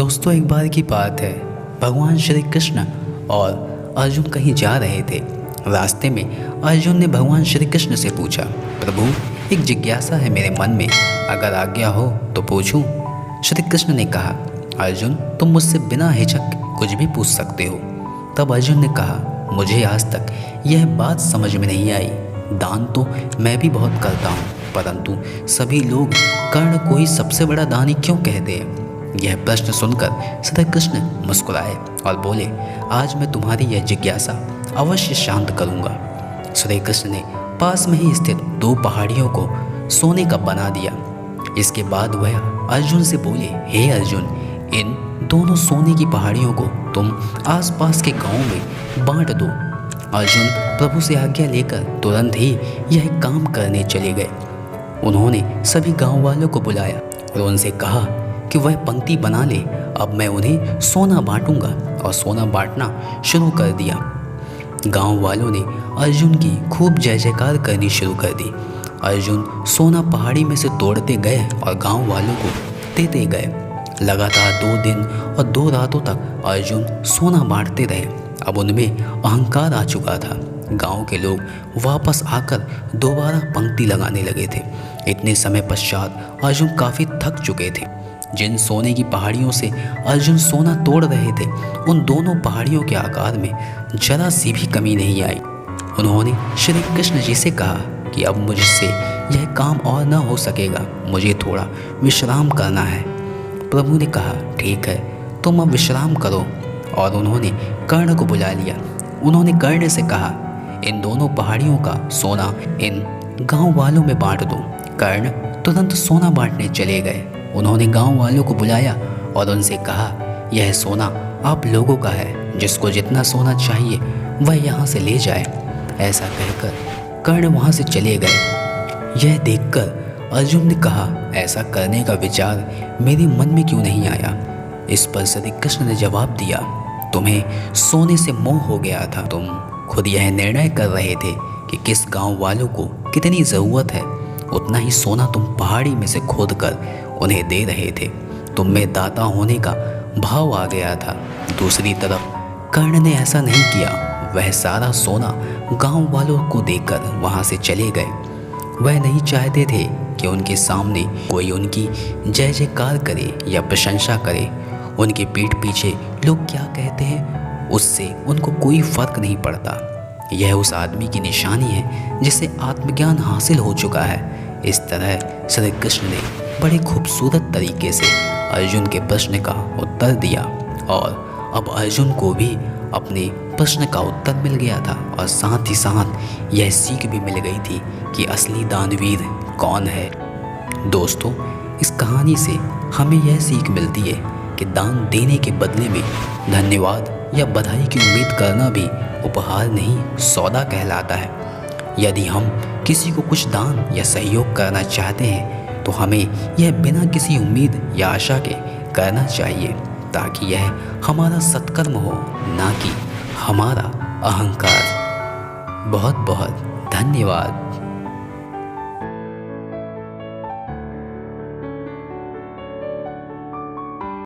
दोस्तों, एक बार की बात है, भगवान श्री कृष्ण और अर्जुन कहीं जा रहे थे। रास्ते में अर्जुन ने भगवान श्री कृष्ण से पूछा, प्रभु, एक जिज्ञासा है मेरे मन में, अगर आज्ञा हो तो पूछूं? श्री कृष्ण ने कहा, अर्जुन, तुम मुझसे बिना हिचक कुछ भी पूछ सकते हो। तब अर्जुन ने कहा, मुझे आज तक यह बात समझ में नहीं आई। दान तो मैं भी बहुत करता हूँ, परंतु सभी लोग कर्ण को ही सबसे बड़ा दानी क्यों कहते हैं? यह प्रश्न सुनकर श्री कृष्ण मुस्कुराए और बोले, आज मैं तुम्हारी यह जिज्ञासा अवश्य शांत करूँगा। श्री कृष्ण ने पास में ही स्थित दो पहाड़ियों को सोने का बना दिया। इसके बाद वह अर्जुन से बोले, हे अर्जुन, इन दोनों सोने की पहाड़ियों को तुम आसपास के गांवों में बांट दो। अर्जुन प्रभु से आज्ञा लेकर तुरंत ही यह काम करने चले गए। उन्होंने सभी गांव वालों को बुलाया और उनसे कहा कि वह पंक्ति बना ले। अब मैं उन्हें सोना बांटूंगा और सोना बांटना शुरू कर दिया। गांव वालों ने अर्जुन की खूब जय जयकार करनी शुरू कर दी। अर्जुन सोना पहाड़ी में से तोड़ते गए और गांव वालों को देते गए। लगातार 2 दिन और 2 रातों तक अर्जुन सोना बांटते रहे। अब उनमें अहंकार आ चुका था। गांव के लोग वापस आकर दोबारा पंक्ति लगाने लगे थे। इतने समय पश्चात अर्जुन काफ़ी थक चुके थे। जिन सोने की पहाड़ियों से अर्जुन सोना तोड़ रहे थे, उन दोनों पहाड़ियों के आकार में जरा सी भी कमी नहीं आई। उन्होंने श्री कृष्ण जी से कहा कि अब मुझसे यह काम और न हो सकेगा, मुझे थोड़ा विश्राम करना है। प्रभु ने कहा, ठीक है, तुम अब विश्राम करो। और उन्होंने कर्ण को बुला लिया। उन्होंने कर्ण से कहा, इन दोनों पहाड़ियों का सोना इन गांव वालों में बांट दो। कर्ण तुरंत सोना बांटने चले गए। उन्होंने गांव वालों को बुलाया और उनसे कहा, यह सोना आप लोगों का है, जिसको जितना सोना चाहिए वह यहाँ से ले जाए। ऐसा कहकर कर्ण वहाँ से चले गए। यह देखकर अर्जुन ने कहा, ऐसा करने का विचार मेरे मन में क्यों नहीं आया? इस पर श्री कृष्ण ने जवाब दिया, तुम्हें सोने से मोह हो गया था। तुम खुद यह निर्णय कर रहे थे कि किस गांव वालों को कितनी ज़रूरत है, उतना ही सोना तुम पहाड़ी में से खोद कर उन्हें दे रहे थे। तुम में दाता होने का भाव आ गया था। दूसरी तरफ कर्ण ने ऐसा नहीं किया। वह सारा सोना गांव वालों को देकर वहां से चले गए। वह नहीं चाहते थे कि उनके सामने कोई उनकी जय जयकार करे या प्रशंसा करे। उनके पीठ पीछे लोग क्या कहते हैं, उससे उनको कोई फर्क नहीं पड़ता। यह उस आदमी की निशानी है जिसे आत्मज्ञान हासिल हो चुका है। इस तरह श्री कृष्ण ने बड़े खूबसूरत तरीके से अर्जुन के प्रश्न का उत्तर दिया और अब अर्जुन को भी अपने प्रश्न का उत्तर मिल गया था और साथ ही साथ यह सीख भी मिल गई थी कि असली दानवीर कौन है। दोस्तों, इस कहानी से हमें यह सीख मिलती है कि दान देने के बदले में धन्यवाद या बधाई की उम्मीद करना भी उपहार नहीं, सौदा कहलाता है। यदि हम किसी को कुछ दान या सहयोग करना चाहते हैं तो हमें यह बिना किसी उम्मीद या आशा के करना चाहिए, ताकि यह हमारा सत्कर्म हो, ना कि हमारा अहंकार। बहुत बहुत धन्यवाद।